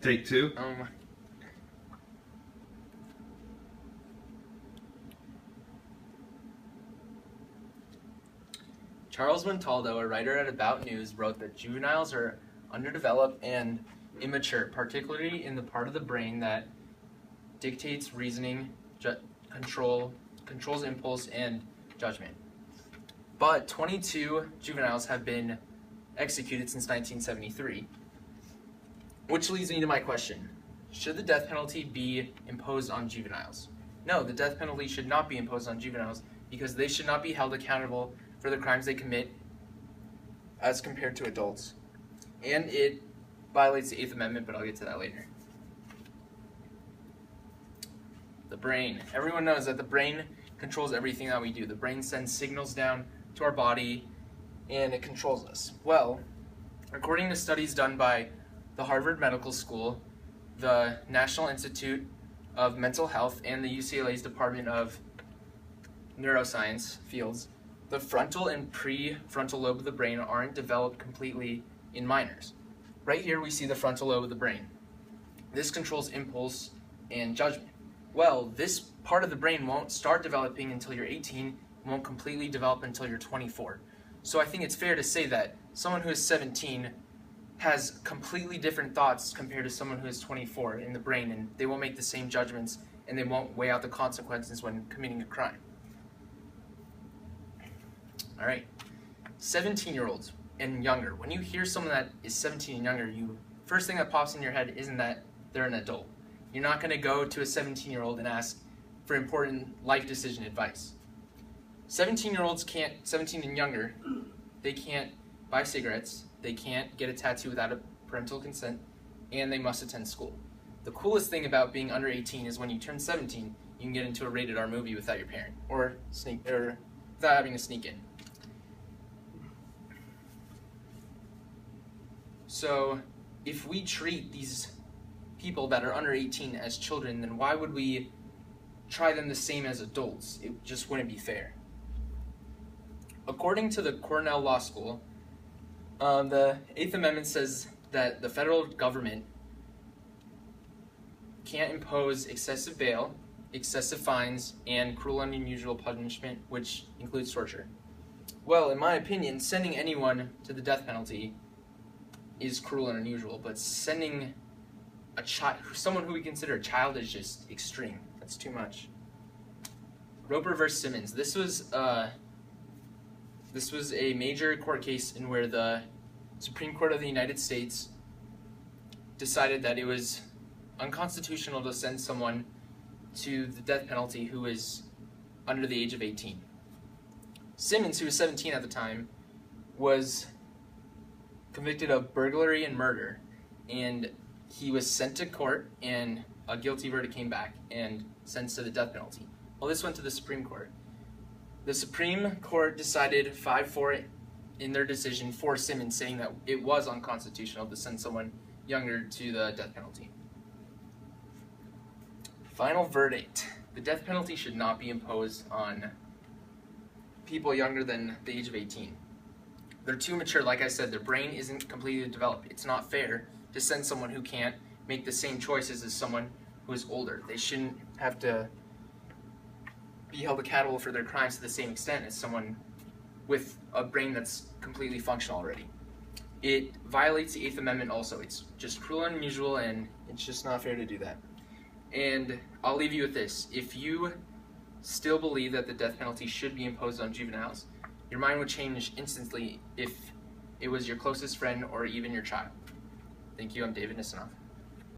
Take two. Charles Montaldo, a writer at About News, wrote that juveniles are underdeveloped and immature, particularly in the part of the brain that dictates reasoning, controls impulse, and judgment. But 22 juveniles have been executed since 1973, which leads me to my question. Should the death penalty be imposed on juveniles? No, the death penalty should not be imposed on juveniles because they should not be held accountable for the crimes they commit as compared to adults. And it violates the 8th Amendment, but I'll get to that later. The brain. Everyone knows that the brain controls everything that we do. The brain sends signals down to our body and it controls us. Well, according to studies done by the Harvard Medical School, the National Institute of Mental Health, and the UCLA's Department of Neuroscience fields, the frontal and prefrontal lobe of the brain aren't developed completely in minors. Right here we see the frontal lobe of the brain. This controls impulse and judgment. Well, this part of the brain won't start developing until you're 18, won't completely develop until you're 24. So I think it's fair to say that someone who is 17 has completely different thoughts compared to someone who is 24 in the brain, and they won't make the same judgments and they won't weigh out the consequences when committing a crime. All right, 17-year-olds and younger. When you hear someone that is 17 and younger, first thing that pops in your head isn't that they're an adult. You're not going to go to a 17-year-old and ask for important life decision advice. 17-year-olds can't, 17 and younger, they can't buy cigarettes, they can't get a tattoo without a parental consent, and they must attend school. The coolest thing about being under 18 is when you turn 17, you can get into a rated R movie without your parent, or without having to sneak in. So if we treat these people that are under 18 as children, then why would we try them the same as adults? It just wouldn't be fair. According to the Cornell Law School, the 8th Amendment says that the federal government can't impose excessive bail, excessive fines, and cruel and unusual punishment, which includes torture. Well, in my opinion, sending anyone to the death penalty is cruel and unusual, but sending someone who we consider a child is just extreme. That's too much. Roper versus Simmons. This was a major court case in where the Supreme Court of the United States decided that it was unconstitutional to send someone to the death penalty who is under the age of 18. Simmons, who was 17 at the time, was convicted of burglary and murder, and he was sent to court, and a guilty verdict came back and sentenced to the death penalty. Well, this went to the Supreme Court. The Supreme Court decided 5-4 in their decision for Simmons, saying that it was unconstitutional to send someone younger to the death penalty. Final verdict. The death penalty should not be imposed on people younger than the age of 18. They're too mature. Like I said, their brain isn't completely developed. It's not fair to send someone who can't make the same choices as someone who is older. They shouldn't have to be held accountable for their crimes to the same extent as someone with a brain that's completely functional already. It violates the 8th Amendment also. It's just cruel and unusual, and it's just not fair to do that. And I'll leave you with this. If you still believe that the death penalty should be imposed on juveniles, your mind would change instantly if it was your closest friend or even your child. Thank you. I'm David Nisanoff.